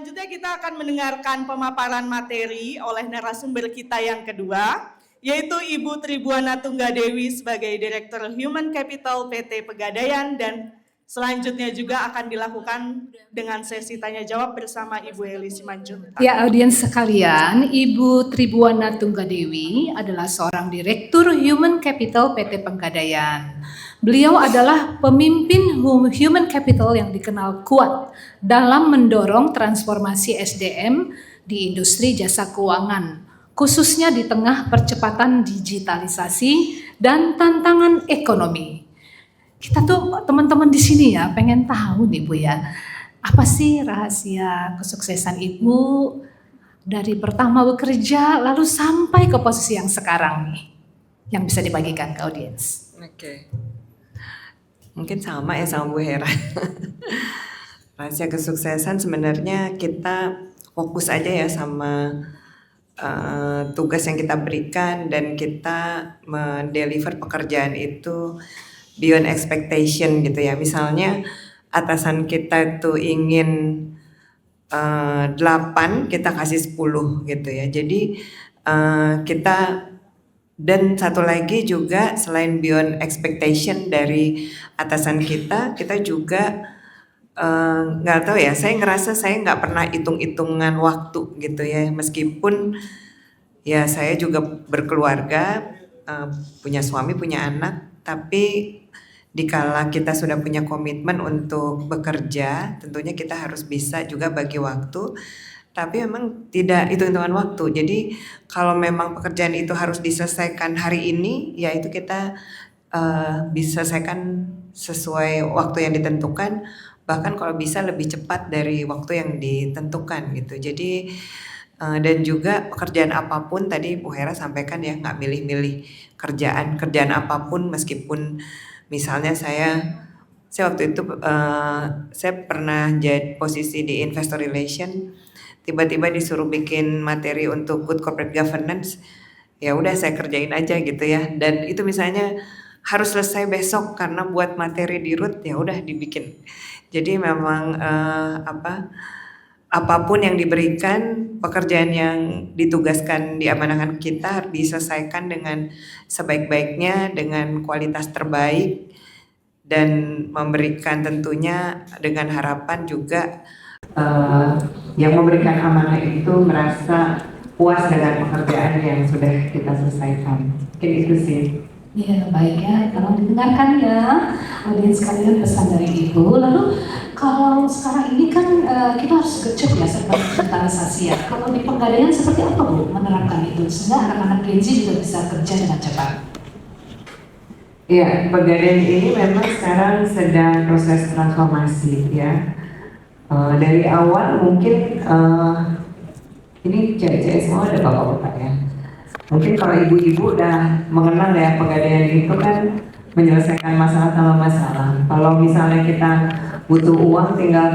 Selanjutnya kita akan mendengarkan pemaparan materi oleh narasumber kita yang kedua, yaitu Ibu Tribuana Tunggadewi sebagai Direktur Human Capital PT Pegadaian, dan selanjutnya juga akan dilakukan dengan sesi tanya jawab bersama Ibu Heli Simanjuntak. Ya, audiens sekalian, Ibu Tribuana Tunggadewi adalah seorang Direktur Human Capital PT Pegadaian. Beliau adalah pemimpin Human Capital yang dikenal kuat dalam mendorong transformasi SDM di industri jasa keuangan, khususnya di tengah percepatan digitalisasi dan tantangan ekonomi. Kita tuh teman-teman di sini ya pengen tahu nih Bu ya, apa sih rahasia kesuksesan Ibu dari pertama bekerja lalu sampai ke posisi yang sekarang nih, yang bisa dibagikan ke audiens? Oke. Mungkin sama ya sama Bu Hera. Rahasia kesuksesan sebenarnya kita fokus aja ya sama tugas yang kita berikan dan kita mendeliver pekerjaan itu beyond expectation gitu ya. Misalnya atasan kita tuh ingin 8, kita kasih 10 gitu ya. Jadi kita, dan satu lagi juga selain beyond expectation dari atasan kita juga nggak tahu ya, saya ngerasa saya nggak pernah hitung-hitungan waktu gitu ya, meskipun ya saya juga berkeluarga, punya suami, punya anak, tapi dikala kita sudah punya komitmen untuk bekerja, tentunya kita harus bisa juga bagi waktu. Tapi memang tidak hitung-hitungan waktu. Jadi kalau memang pekerjaan itu harus diselesaikan hari ini, ya itu kita bisa selesaikan sesuai waktu yang ditentukan. Bahkan kalau bisa lebih cepat dari waktu yang ditentukan gitu. Jadi dan juga pekerjaan apapun tadi Bu Hera sampaikan ya, nggak milih-milih kerjaan apapun, meskipun misalnya saya waktu itu saya pernah jadi posisi di investor relation, tiba-tiba disuruh bikin materi untuk good corporate governance, ya udah saya kerjain aja gitu ya. Dan itu misalnya harus selesai besok karena buat materi di RUT, ya udah dibikin. Jadi memang apapun yang diberikan, pekerjaan yang ditugaskan diamanahkan kita harus diselesaikan dengan sebaik-baiknya, dengan kualitas terbaik, dan memberikan tentunya dengan harapan juga yang memberikan amanah itu merasa puas dengan pekerjaan yang sudah kita selesaikan. Mungkin itu sih. Iya, baik ya, tolong didengarkan ya audiens sekalian pesan dari Ibu. Lalu kalau sekarang ini kan kita harus gercep ya serba digitalisasi ya. Kalau di Pegadaian seperti apa Bu menerapkan itu sehingga anak-anak Gen Z juga bisa kerja dengan cepat? Iya, Pegadaian ini memang sekarang sedang proses transformasi ya. Dari awal mungkin ini cewek-cewek semua ada bapak-bapak ya. Mungkin kalau ibu-ibu udah mengenal ya, Pegadaian itu kan menyelesaikan masalah sama masalah. Kalau misalnya kita butuh uang, tinggal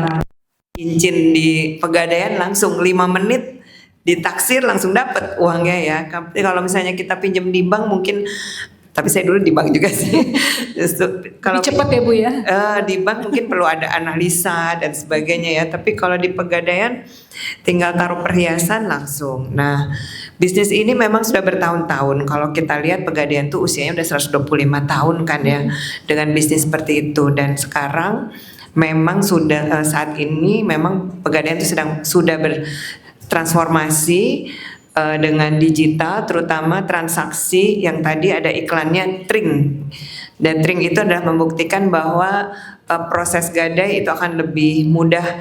cincin di Pegadaian langsung 5 menit ditaksir langsung dapat uangnya ya. Tapi kalau misalnya kita pinjam di bank mungkin, tapi saya dulu di bank juga sih. Kalau cepat ya Bu ya. Di bank mungkin perlu ada analisa dan sebagainya ya. Tapi kalau di Pegadaian tinggal taruh perhiasan langsung. Nah, bisnis ini memang sudah bertahun-tahun. Kalau kita lihat Pegadaian tuh usianya udah 125 tahun kan ya, dengan bisnis seperti itu. Dan sekarang memang sudah saat ini memang Pegadaian itu sudah bertransformasi dengan digital, terutama transaksi yang tadi ada iklannya Tring. Dan Tring itu adalah membuktikan bahwa proses gadai itu akan lebih mudah,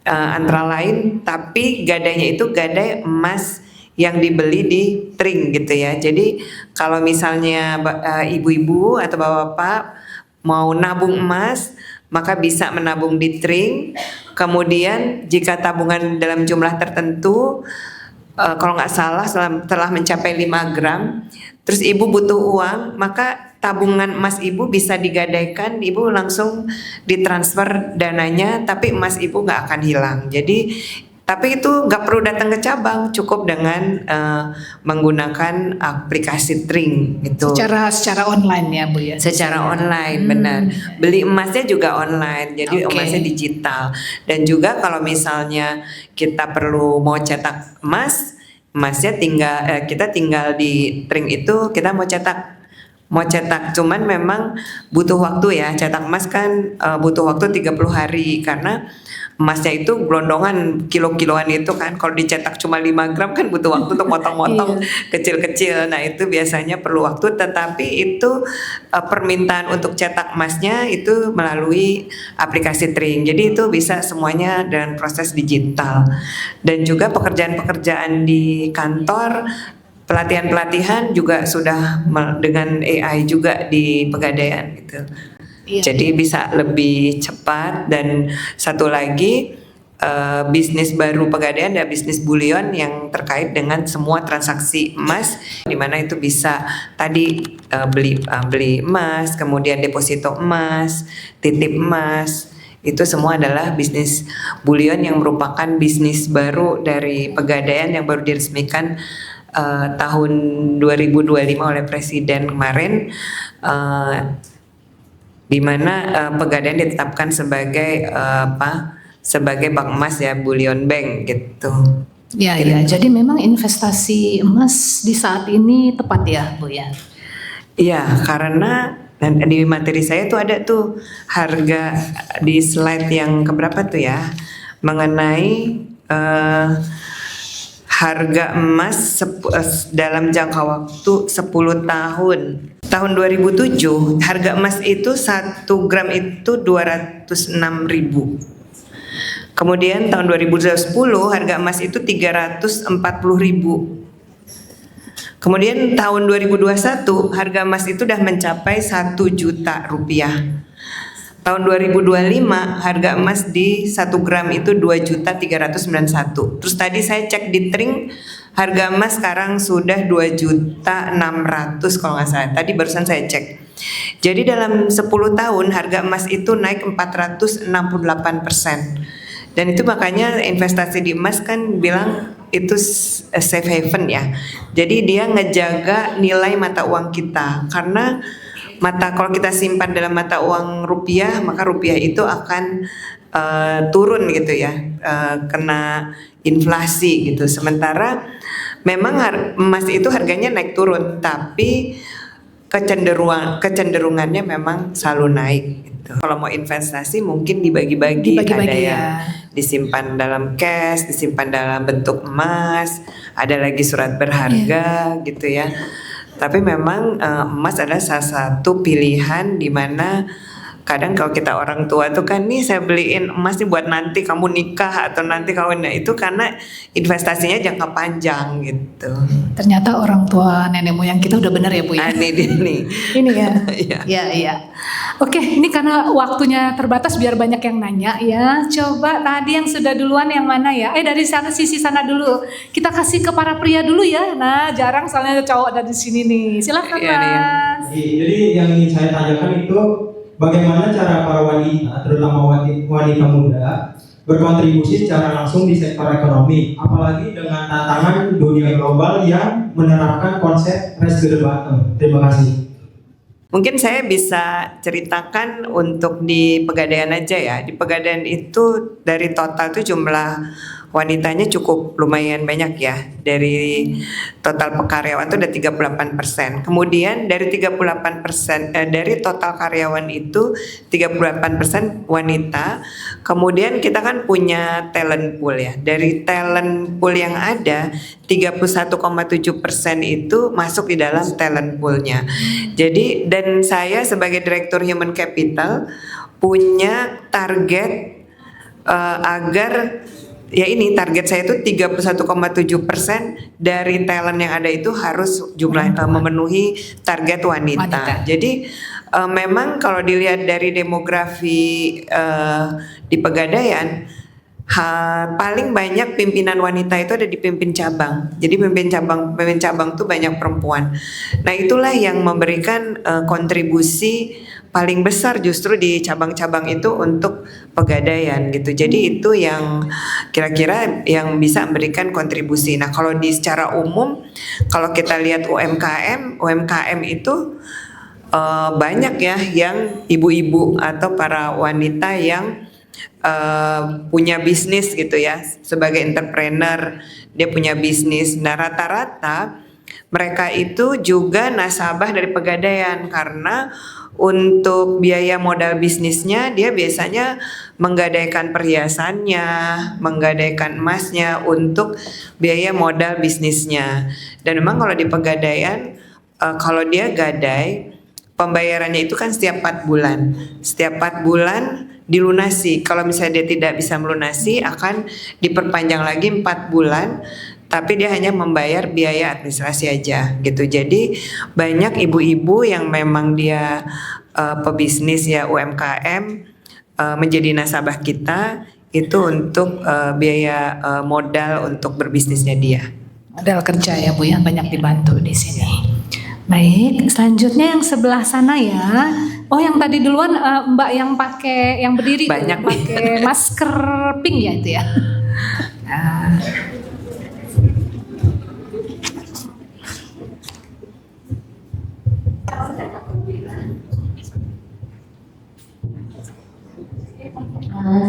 antara lain, tapi gadainya itu gadai emas yang dibeli di Tring gitu ya. Jadi kalau misalnya ibu-ibu atau bapak-bapak mau nabung emas, maka bisa menabung di Tring. Kemudian jika tabungan dalam jumlah tertentu, kalau nggak salah setelah mencapai 5 gram, terus ibu butuh uang, maka tabungan emas ibu bisa digadaikan, ibu langsung ditransfer dananya, tapi emas ibu nggak akan hilang. Jadi Tapi itu nggak perlu datang ke cabang, cukup dengan menggunakan aplikasi Tring itu. Secara online ya Bu ya. Secara online, benar. Beli emasnya juga online, jadi Oke. emasnya digital. Dan juga kalau misalnya kita perlu mau cetak emas, emasnya kita tinggal di Tring itu kita mau cetak, cuman memang butuh waktu ya. Cetak emas kan butuh waktu 30 hari karena emasnya itu gelondongan kilo-kiloan itu kan. Kalau dicetak cuma 5 gram kan butuh waktu untuk motong-motong kecil-kecil. Nah itu biasanya perlu waktu, tetapi itu permintaan untuk cetak emasnya itu melalui aplikasi Tring. Jadi itu bisa semuanya dengan proses digital. Dan juga pekerjaan-pekerjaan di kantor, pelatihan-pelatihan juga sudah dengan AI juga di Pegadaian gitu. Iya. Jadi bisa lebih cepat. Dan satu lagi bisnis baru Pegadaian adalah bisnis bullion yang terkait dengan semua transaksi emas, di mana itu bisa tadi beli emas, kemudian deposito emas, titip emas. Itu semua adalah bisnis bullion yang merupakan bisnis baru dari Pegadaian yang baru diresmikan tahun 2025 oleh Presiden kemarin, di mana Pegadaian ditetapkan sebagai sebagai bank emas ya, bullion bank gitu. Ya, ya. Jadi memang investasi emas di saat ini tepat ya, Bu ya. Iya, karena dan di materi saya tuh ada tuh harga di slide yang keberapa tuh ya, mengenai harga emas dalam jangka waktu 10 tahun. Tahun 2007 harga emas itu 1 gram itu 206.000. Kemudian tahun 2010 harga emas itu 340.000. Kemudian tahun 2021 harga emas itu udah mencapai 1 juta rupiah. Tahun 2025 harga emas di 1 gram itu 2.391. Terus tadi saya cek di Tring, harga emas sekarang sudah 2.600.000 kalau nggak salah. Tadi barusan saya cek. Jadi dalam 10 tahun harga emas itu naik 468%. Dan itu makanya investasi di emas kan bilang itu safe haven ya. Jadi dia ngejaga nilai mata uang kita, karena kalau kita simpan dalam mata uang rupiah, maka rupiah itu akan turun gitu ya, kena inflasi gitu. Sementara memang emas itu harganya naik turun, tapi kecenderungannya memang selalu naik gitu. Kalau mau investasi mungkin dibagi-bagi, ada yang disimpan dalam cash, disimpan dalam bentuk emas, ada lagi surat berharga gitu ya. Tapi memang emas adalah salah satu pilihan, di mana kadang kalau kita orang tua tuh kan, nih saya beliin emas nih buat nanti kamu nikah atau nanti kawin. Nah itu karena investasinya jangka panjang gitu. Ternyata orang tua nenek moyang kita udah benar ya Bu ya. Ini dia nih. Ini ya. Iya. Ya, iya. Oke, ini karena waktunya terbatas biar banyak yang nanya ya. Coba tadi yang sudah duluan yang mana ya? Dari sana, sisi sana dulu. Kita kasih ke para pria dulu ya. Nah, jarang soalnya cowok ada di sini nih. Silakan Iya, Mas. Jadi yang ingin saya tanyakan itu, bagaimana cara para wanita, terutama wanita muda, berkontribusi secara langsung di sektor ekonomi, apalagi dengan tantangan dunia global yang menerapkan konsep race to the bottom. Terima kasih. Mungkin saya bisa ceritakan untuk di Pegadaian aja ya. Di Pegadaian itu dari total tuh jumlah wanitanya cukup lumayan banyak ya. Dari total karyawan itu ada 38%. Kemudian dari 38% dari total karyawan itu 38% wanita. Kemudian kita kan punya talent pool ya. Dari talent pool yang ada 31,7% itu masuk di dalam talent poolnya. Jadi dan saya sebagai Direktur Human Capital punya target agar ya ini target saya itu 31,7% dari talent yang ada itu harus memenuhi target wanita. Jadi memang kalau dilihat dari demografi di Pegadaian, paling banyak pimpinan wanita itu ada di pimpin cabang. Jadi pimpin cabang tuh banyak perempuan. Nah, itulah yang memberikan kontribusi paling besar justru di cabang-cabang itu untuk pegadaian gitu. Jadi itu yang kira-kira yang bisa memberikan kontribusi. Nah, kalau di secara umum kalau kita lihat UMKM itu banyak ya yang ibu-ibu atau para wanita yang punya bisnis gitu ya, sebagai entrepreneur dia punya bisnis. Nah, rata-rata mereka itu juga nasabah dari Pegadaian karena untuk biaya modal bisnisnya dia biasanya menggadaikan perhiasannya, menggadaikan emasnya untuk biaya modal bisnisnya. Dan memang kalau di Pegadaian kalau dia gadai pembayarannya itu kan setiap 4 bulan. Setiap 4 bulan dilunasi. Kalau misalnya dia tidak bisa melunasi akan diperpanjang lagi 4 bulan, tapi dia hanya membayar biaya administrasi aja gitu. Jadi banyak ibu-ibu yang memang dia pebisnis ya UMKM menjadi nasabah kita itu untuk biaya modal untuk berbisnisnya dia. Modal kerja ya Bu ya, banyak dibantu di sini. Baik, selanjutnya yang sebelah sana ya. Oh, yang tadi duluan Mbak yang pakai yang berdiri Banyak yang pakai masker pink ya itu ya. Nah.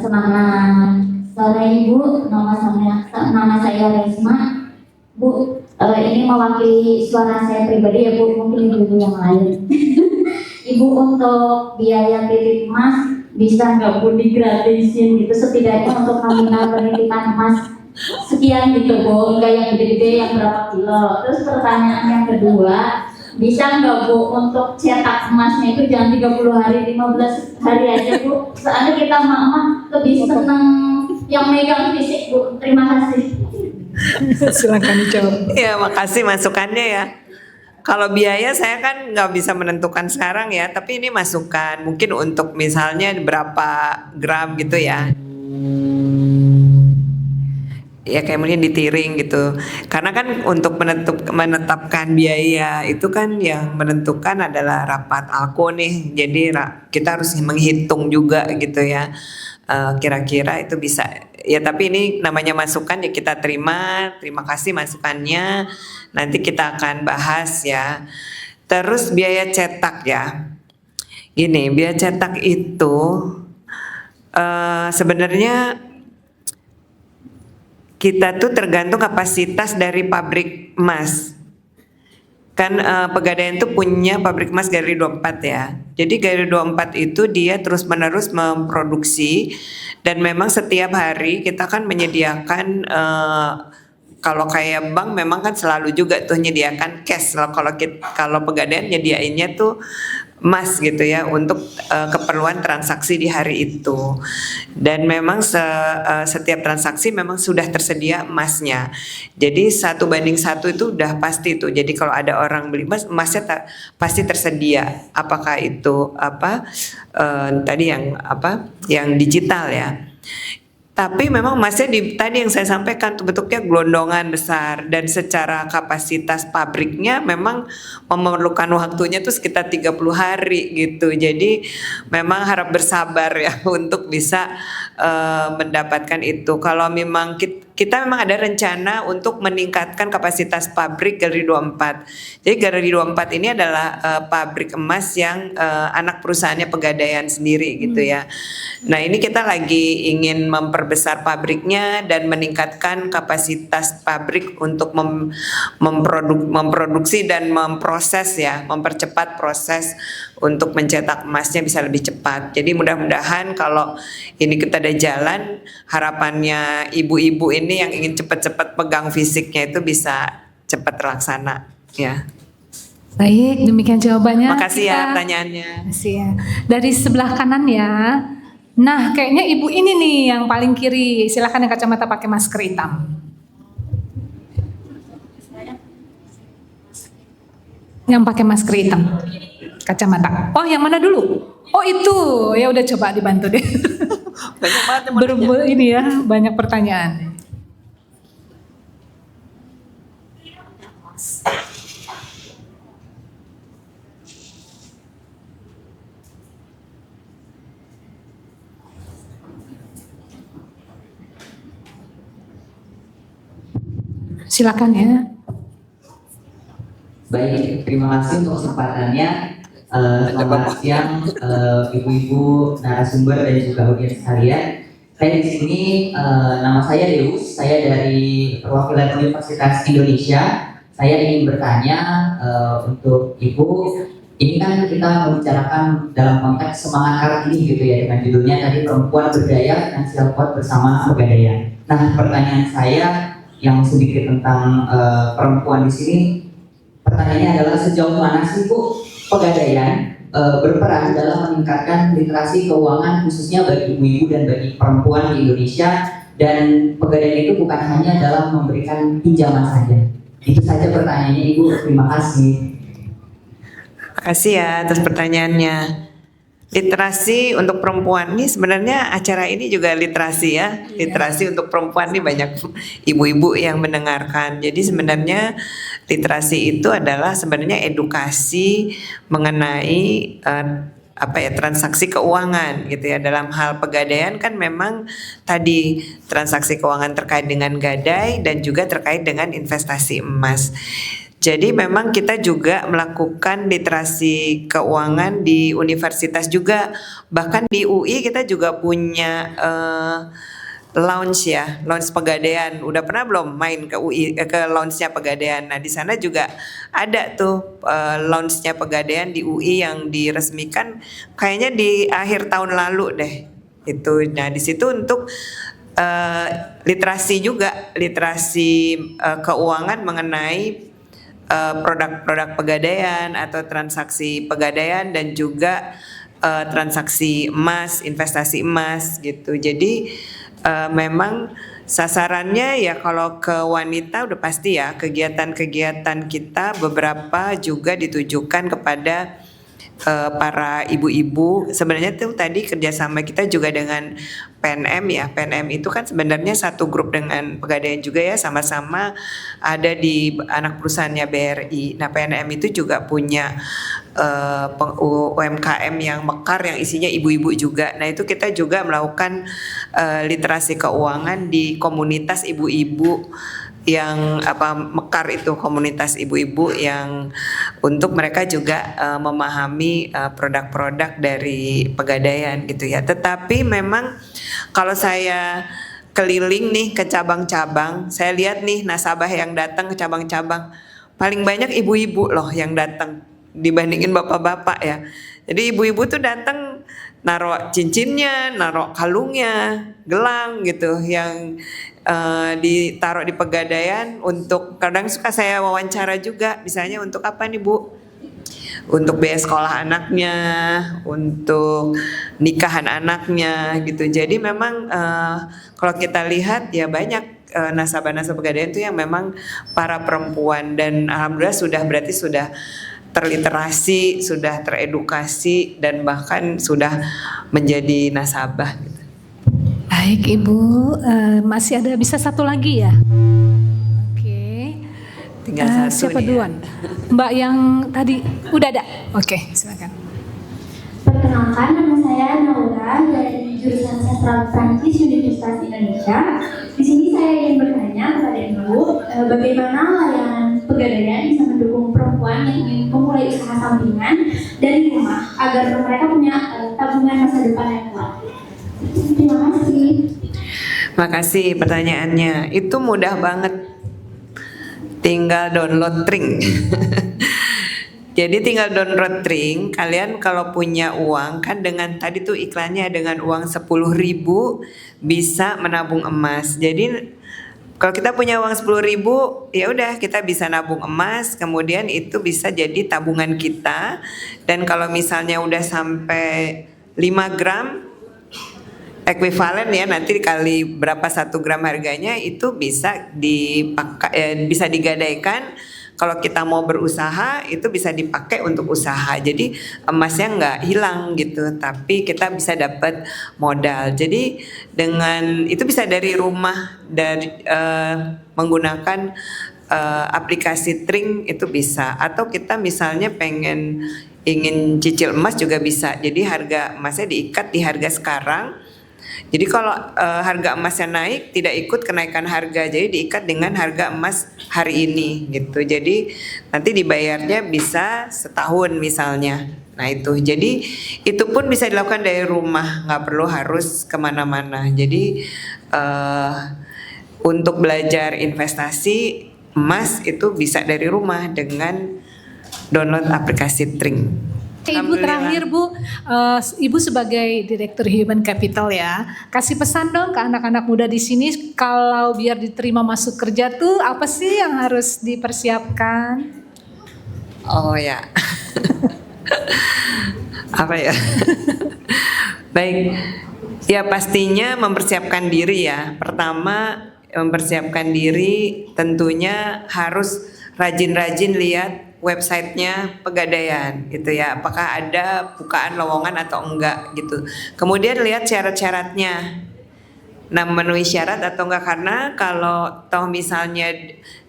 Selamat sore Ibu, nama saya Resma. Bu, ini mewakili suara saya pribadi ya Bu, mungkin ibu yang lain. Ibu, untuk biaya titip emas bisa nggak Bu digratisin gitu, setidaknya untuk nominal penitipan emas sekian gitu Bu, nggak yang gede-gede yang berapa kilo. Terus pertanyaan yang kedua, bisa nggak Bu untuk cetak emasnya itu jangan 30 hari, 15 hari aja Bu. Soalnya kita mama lebih seneng yang megang fisik Bu. Terima kasih. Silakan dijawab. Ya, makasih masukannya ya. Kalau biaya saya kan nggak bisa menentukan sekarang ya, tapi ini masukan. Mungkin untuk misalnya berapa gram gitu ya. Ya kayak mungkin ditiring gitu. Karena kan untuk menetapkan biaya itu kan yang menentukan adalah rapat alko nih. Jadi kita harus menghitung juga gitu ya. Kira-kira itu bisa. Ya tapi ini namanya masukan ya kita terima. Terima kasih masukannya. Nanti kita akan bahas ya. Terus biaya cetak ya. Ini biaya cetak itu sebenarnya kita tuh tergantung kapasitas dari pabrik emas. Kan Pegadaian tuh punya pabrik emas Galeri 24 ya. Jadi Galeri 24 itu dia terus-menerus memproduksi dan memang setiap hari kita kan menyediakan kalau kayak bank memang kan selalu juga tuh menyediakan cash. Kalau Pegadaian nyediainnya tuh emas gitu ya untuk keperluan transaksi di hari itu. Dan memang setiap transaksi memang sudah tersedia emasnya. Jadi 1:1 itu udah pasti tuh. Jadi kalau ada orang beli emas, emasnya pasti tersedia. Apakah itu tadi yang digital ya. Tapi memang emasnya tadi yang saya sampaikan tuh bentuknya gelondongan besar dan secara kapasitas pabriknya memang memerlukan waktunya tuh sekitar 30 hari gitu. Jadi memang harap bersabar ya untuk bisa mendapatkan itu. Kalau memang kita memang ada rencana untuk meningkatkan kapasitas pabrik Galeri 24. Jadi Galeri 24 ini adalah pabrik emas yang anak perusahaannya Pegadaian sendiri gitu ya. Nah, ini kita lagi ingin memperbesar pabriknya dan meningkatkan kapasitas pabrik untuk memproduksi dan memproses ya, mempercepat proses untuk mencetak emasnya bisa lebih cepat. Jadi mudah-mudahan kalau ini kita ada jalan, harapannya ibu-ibu ini yang ingin cepat-cepat pegang fisiknya itu bisa cepat terlaksana ya. Baik, demikian jawabannya. Makasih ya pertanyaannya. Makasih ya. Dari sebelah kanan ya. Nah, kayaknya ibu ini nih yang paling kiri. Silakan yang kacamata pakai masker hitam. Yang pakai masker hitam. Kacamata. Oh, yang mana dulu? Oh, itu. Ya udah coba dibantu deh. Banyak banget yang mau nanya. Ini ya, banyak pertanyaan. Silakan ya. Baik, terima kasih untuk kesempatannya. Selamat siang ibu-ibu narasumber dan juga audiens sekalian. Saya di sini, nama saya Deus, saya dari perwakilan Universitas Indonesia. Saya ingin bertanya untuk ibu, ini kan kita membicarakan dalam konteks semangat Kartini gitu ya, dengan judulnya tadi perempuan berdaya finansial kuat bersama pegadaian. Nah, pertanyaan saya yang sedikit tentang perempuan di sini. Pertanyaannya adalah sejauh mana sih Bu pegadaian berperan dalam meningkatkan literasi keuangan khususnya bagi ibu-ibu dan bagi perempuan di Indonesia, dan pegadaian itu bukan hanya dalam memberikan pinjaman saja. Itu saja pertanyaannya Ibu, terima kasih. Makasih ya atas pertanyaannya. Literasi untuk perempuan nih, sebenarnya acara ini juga literasi ya. Literasi untuk perempuan nih, banyak ibu-ibu yang mendengarkan. Jadi sebenarnya literasi itu adalah sebenarnya edukasi mengenai transaksi keuangan gitu ya. Dalam hal pegadaian kan memang tadi transaksi keuangan terkait dengan gadai dan juga terkait dengan investasi emas. Jadi memang kita juga melakukan literasi keuangan di universitas juga. Bahkan di UI kita juga punya lounge ya, lounge pegadaian. Udah pernah belum main ke UI, ke lounge-nya pegadaian? Nah, di sana juga ada tuh lounge-nya pegadaian di UI yang diresmikan kayaknya di akhir tahun lalu deh. Itu. Nah, di situ untuk literasi juga, literasi keuangan mengenai produk-produk pegadaian atau transaksi pegadaian dan juga transaksi emas, investasi emas gitu. Jadi memang sasarannya ya kalau ke wanita udah pasti ya, kegiatan-kegiatan kita beberapa juga ditujukan kepada para ibu-ibu. Sebenarnya tuh tadi kerjasama kita juga dengan PNM ya. PNM itu kan sebenarnya satu grup dengan pegadaian juga ya, sama-sama ada di anak perusahaannya BRI. Nah, PNM itu juga punya UMKM yang mekar yang isinya ibu-ibu juga. Nah, itu kita juga melakukan literasi keuangan di komunitas ibu-ibu yang mekar, itu komunitas ibu-ibu yang untuk mereka juga memahami produk-produk dari pegadaian gitu ya. Tetapi memang kalau saya keliling nih ke cabang-cabang, saya lihat nih nasabah yang datang ke cabang-cabang paling banyak ibu-ibu loh yang datang dibandingin bapak-bapak ya. Jadi ibu-ibu tuh datang naruh cincinnya, naruh kalungnya, gelang gitu yang ditaruh di pegadaian. Untuk kadang suka saya wawancara juga, misalnya untuk apa nih Bu? Untuk biaya sekolah anaknya, untuk nikahan anaknya gitu. Jadi memang kalau kita lihat ya banyak nasabah-nasabah pegadaian itu yang memang para perempuan, dan alhamdulillah berarti sudah terliterasi, sudah teredukasi, dan bahkan sudah menjadi nasabah gitu. Baik Ibu, masih ada bisa satu lagi ya? Oke. Tinggal satu siapa nih. duluan? Mbak yang tadi udah ada. Oke, silakan. Perkenalkan, nama saya Naura dari jurusan Sastra Prancis Universitas Indonesia. Di sini saya ingin bertanya kepada Ibu, bagaimana layanan pegadaian bisa mendukung perempuan yang ingin memulai usaha sampingan dari rumah agar mereka punya tabungan masa depan yang kuat. Terima kasih. Makasih pertanyaannya. Itu mudah banget. Tinggal download Tring. Jadi tinggal download Tring. Kalian kalau punya uang kan dengan tadi tuh iklannya, dengan uang 10.000 bisa menabung emas. Jadi kalau kita punya uang 10.000, ya udah kita bisa nabung emas, kemudian itu bisa jadi tabungan kita. Dan kalau misalnya udah sampai 5 gram ekuivalen ya, nanti dikali berapa 1 gram harganya, itu bisa dipakai, bisa digadaikan. kalau kita mau berusaha itu bisa dipakai untuk usaha. Jadi emasnya nggak hilang gitu, tapi kita bisa dapat modal. Jadi dengan itu bisa dari rumah, dari menggunakan aplikasi Tring itu bisa, atau kita misalnya ingin cicil emas juga bisa. Jadi harga emasnya diikat di harga sekarang. Jadi kalau harga emasnya naik tidak ikut kenaikan harga, jadi diikat dengan harga emas hari ini gitu. Jadi nanti dibayarnya bisa setahun misalnya. Nah itu, jadi itu pun bisa dilakukan dari rumah, nggak perlu harus kemana-mana. Jadi untuk belajar investasi emas itu bisa dari rumah dengan download aplikasi Tring. Ibu terakhir Bu, Ibu sebagai Direktur Human Capital ya, kasih pesan dong ke anak-anak muda di sini kalau biar diterima masuk kerja tuh apa sih yang harus dipersiapkan? Oh ya, apa ya? Baik, ya pastinya mempersiapkan diri ya. Pertama mempersiapkan diri tentunya harus rajin-rajin lihat websitenya Pegadaian gitu ya, apakah ada bukaan lowongan atau enggak gitu. Kemudian lihat syarat-syaratnya, nah memenuhi syarat atau enggak, karena kalau toh misalnya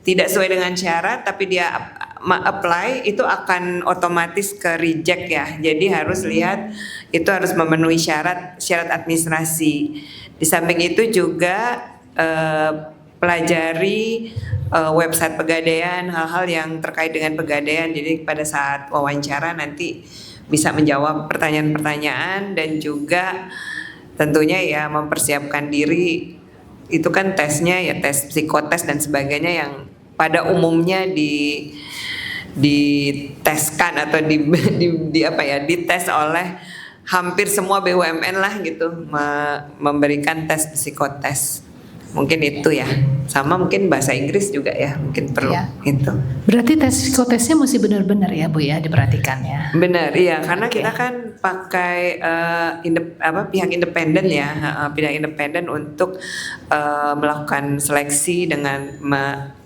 tidak sesuai dengan syarat tapi dia apply itu akan otomatis ke reject ya. Jadi harus lihat itu harus memenuhi syarat administrasi. Di samping itu juga pelajari website Pegadaian, hal-hal yang terkait dengan Pegadaian. Jadi pada saat wawancara nanti bisa menjawab pertanyaan-pertanyaan, dan juga tentunya ya mempersiapkan diri. Itu kan tesnya ya tes psikotes dan sebagainya yang pada umumnya diteskan atau dites oleh hampir semua BUMN lah gitu, memberikan tes psikotes. Mungkin itu ya, sama mungkin bahasa Inggris juga ya, mungkin perlu itu. Berarti tes psikotesnya mesti benar-benar ya Bu ya, diperhatikan ya. Benar, iya, karena kita kan pakai pihak independen ya, pihak independen untuk melakukan seleksi dengan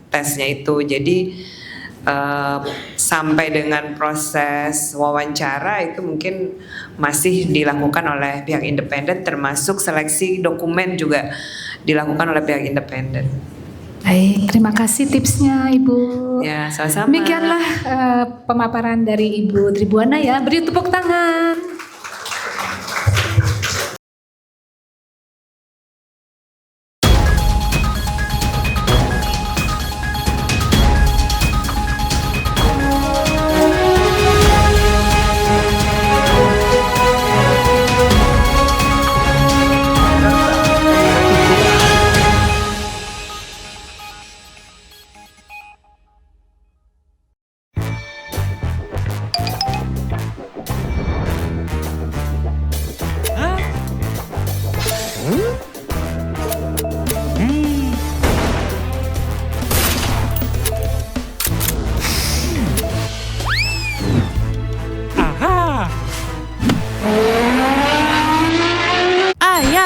tesnya itu. Jadi sampai dengan proses wawancara itu mungkin masih dilakukan oleh pihak independen, termasuk seleksi dokumen juga dilakukan oleh pihak independen. Baik, terima kasih tipsnya Ibu. Ya, sama-sama. Demikianlah pemaparan dari Ibu Tribuana ya. Beri tepuk tangan.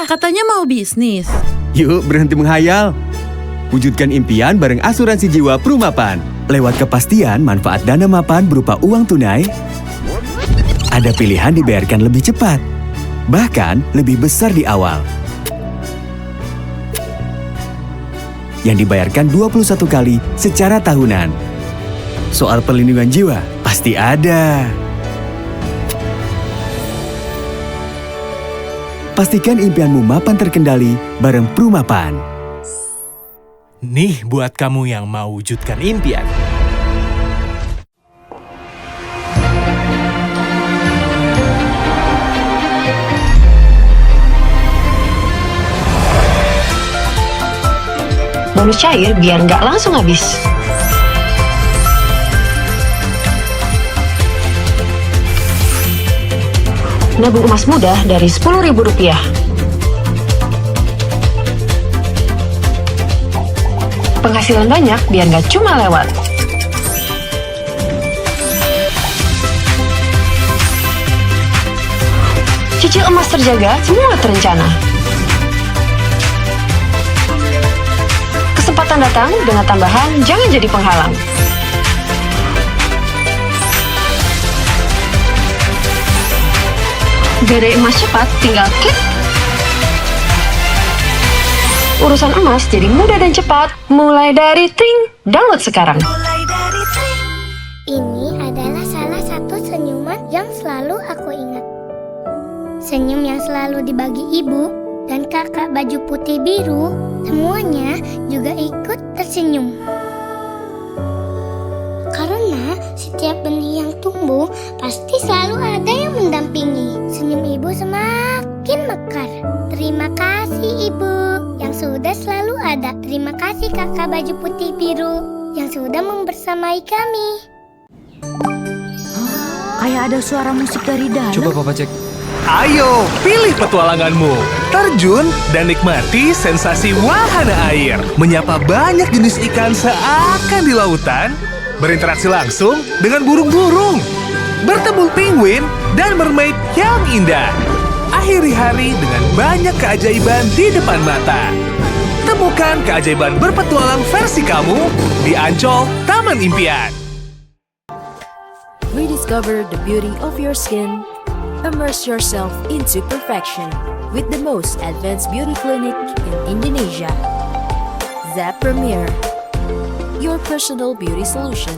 Katanya mau bisnis. Yuk berhenti menghayal. Wujudkan impian bareng asuransi jiwa Prumapan. Lewat kepastian manfaat dana mapan berupa uang tunai, ada pilihan dibayarkan lebih cepat, bahkan lebih besar di awal. Yang dibayarkan 21 kali secara tahunan. Soal perlindungan jiwa pasti ada. Pastikan impianmu mapan terkendali bareng Prumapan. Nih buat kamu yang mau wujudkan impian. Bonus cair biar nggak langsung habis. Nabung emas mudah dari Rp10.000. Penghasilan banyak biar nggak cuma lewat. Cicil emas terjaga, semua terencana. Kesempatan datang dengan tambahan, jangan jadi penghalang. Gadai emas cepat tinggal klik. Urusan emas jadi mudah dan cepat. Mulai dari Tring. Download sekarang. Ini adalah salah satu senyuman yang selalu aku ingat. Senyum yang selalu dibagi ibu dan kakak baju putih biru, semuanya juga ikut tersenyum. Karena setiap benih yang tumbuh, pasti selalu ada yang mendampingi. Senyum ibu semakin mekar. Terima kasih ibu yang sudah selalu ada. Terima kasih kakak baju putih biru yang sudah membersamai kami. Kayak ada suara musik dari dalam. Coba Papa cek. Ayo, pilih petualanganmu. Terjun dan nikmati sensasi wahana air. Menyapa banyak jenis ikan seakan di lautan. Berinteraksi langsung dengan burung-burung. Bertemu penguin dan mermaid yang indah. Akhiri hari dengan banyak keajaiban di depan mata. Temukan keajaiban berpetualang versi kamu di Ancol Taman Impian. Rediscover the beauty of your skin. Immerse yourself into perfection with the most advanced beauty clinic in Indonesia. Zap Premier, your personal beauty solution.